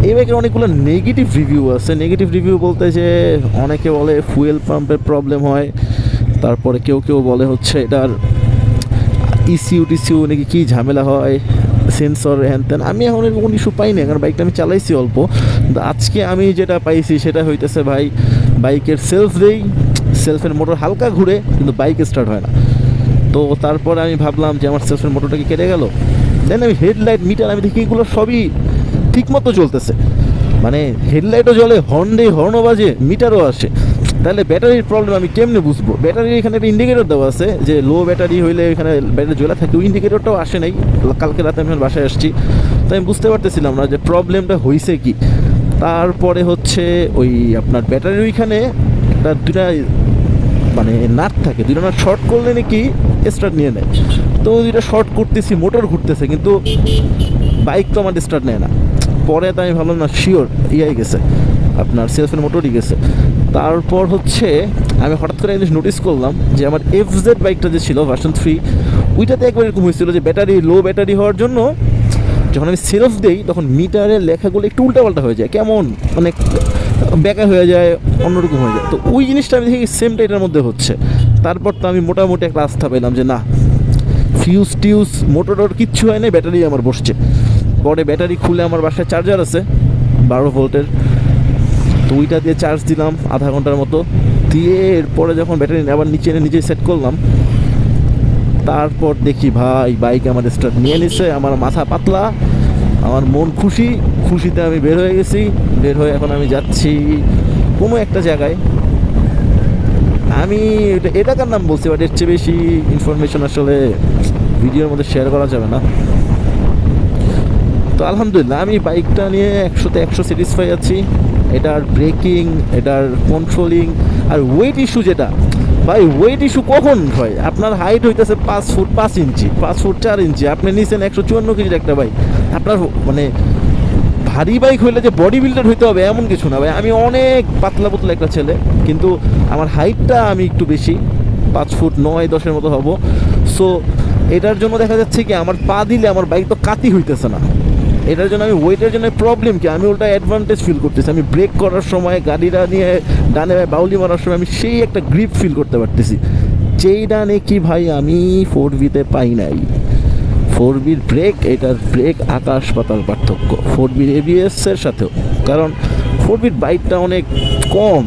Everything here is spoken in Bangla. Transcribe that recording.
এই বাইকের অনেকগুলো নেগেটিভ রিভিউ আছে। নেগেটিভ রিভিউ বলতে যে অনেকে বলে ফুয়েল পাম্পের প্রবলেম হয়, তারপরে কেউ কেউ বলে হচ্ছে এটার ইসিউ টিসিউ নাকি কী ঝামেলা হয়, সেন্সর হ্যান ত্যান। আমি এখন এরকম ইস্যু পাই না, কারণ বাইকটা আমি চালাইছি অল্প। কিন্তু আজকে আমি যেটা পাইছি সেটা হইতেছে ভাই, বাইকের সেলফ দেই, সেলফের মোটর হালকা ঘুরে কিন্তু বাইক স্টার্ট হয় না। তো তারপরে আমি ভাবলাম যে আমার সেলফের মোটরটা কি কেটে গেল। দেন আমি হেডলাইট মিটার আমি দেখি এগুলো সবই ঠিকমতো চলতেছে, মানে হেডলাইটও জ্বলে, হর্ন দেই, হর্নও বাজে, মিটারও আসে। তাহলে ব্যাটারির প্রবলেম আমি কেমনে বুঝবো? ব্যাটারির এখানে একটা ইন্ডিকেটর দেওয়া আছে যে লো ব্যাটারি হইলে এখানে ব্যাটারি জ্বলা থাকে, ওই ইন্ডিকেটরটাও আসে নাই। কালকে রাতে আমি বাসায় আসছি, তো আমি বুঝতে পারতেছিলাম না যে প্রবলেমটা হয়েছে কি। তারপরে হচ্ছে ওই আপনার ব্যাটারির ওইখানে একটা দুটা মানে নাট থাকে, দুটো নাট শর্ট করলে নাকি স্টার্ট নিয়ে নেয়। তো দুইটা শর্ট করতেছি, মোটর ঘুরতেছে, কিন্তু বাইক তো আমার স্টার্ট নেয় না। পরে তো আমি ভাবলাম না, শিওর ইয়াই গেছে, আপনার সেলফের মোটরই গেছে। তারপর হচ্ছে আমি হঠাৎ করে জিনিস নোটিস করলাম যে আমার এফজেড বাইকটা যে ছিল ভার্সন 3, ওইটাতে একবার এরকম হয়েছিল যে ব্যাটারি লো ব্যাটারি হওয়ার জন্য যখন আমি সেলফ দিই তখন মিটারের লেখাগুলো একটু উল্টাপাল্টা হয়ে যায়, কেমন মানে বেঁকা হয়ে যায়, অন্যরকম হয়ে যায়। তো ওই জিনিসটা আমি দেখি সেমটা এটার মধ্যে হচ্ছে। তারপর তো আমি মোটামুটি একটা আস্থা পেলাম যে না, ফিউজ টিউজ মোটর কিচ্ছু হয় না, ব্যাটারি আমার বসছে। পরে ব্যাটারি খুলে আমার বাসায় চার্জার আছে 12 ভোল্টের, তো ওইটা দিয়ে চার্জ দিলাম আধা ঘন্টার মতো, দিয়ে এরপরে যখন ব্যাটারি আবার নিচে এনে নিজেই সেট করলাম, তারপর দেখি ভাই বাইক আমার স্টার্ট নিয়ে নিছে। আমার মাথা পাতলা, আমার মন খুশি, খুশিতে আমি বের হয়ে গেছি। বের হয়ে এখন আমি যাচ্ছি কোনো একটা জায়গায়। আমি এটাকার নাম বলছি, বাট এর চেয়ে বেশি ইনফরমেশন আসলে ভিডিওর মধ্যে শেয়ার করা যাবে না। তো আলহামদুলিল্লাহ আমি বাইকটা নিয়ে 100তে 100 স্যাটিসফাই আছি। এটার ব্রেকিং, এটার কন্ট্রোলিং, আর ওয়েট ইস্যু যেটা ভাই, ওয়েট ইস্যু কখন হয়? আপনার হাইট হইতেছে 5 ফুট 5 ইঞ্চি, 5 ফুট 4 ইঞ্চি, আপনি নিছেন 154 কেজির একটা বাইক। আপনার মানে ভারী বাইক হইলে যে বডি বিল্ডার হইতে হবে এমন কিছু না ভাই। আমি অনেক পাতলা পাতলা একটা ছেলে, কিন্তু আমার হাইটটা আমি একটু বেশি, 5 ফুট 9-10-এর মতো হব। সো এটার জন্য দেখা যাচ্ছে কি আমার পা দিলে আমার বাইক তো কাতি হইতেছে না। এটার জন্য আমি ওয়েটের জন্য প্রবলেম কি, আমি উল্টা অ্যাডভান্টেজ ফিল করতেছি। আমি ব্রেক করার সময়, গাড়িটা নিয়ে ডানে বাউলি মারার সময় আমি সেই একটা গ্রিপ ফিল করতে পারতেছি, যেইটা নাকি ভাই আমি 4V-তে পাই নাই। 4Bর ব্রেক, এটার ব্রেক আকাশ পাতাল পার্থক্য 4Bর ABS-এর সাথেও, কারণ 4Bর বাইকটা অনেক কম।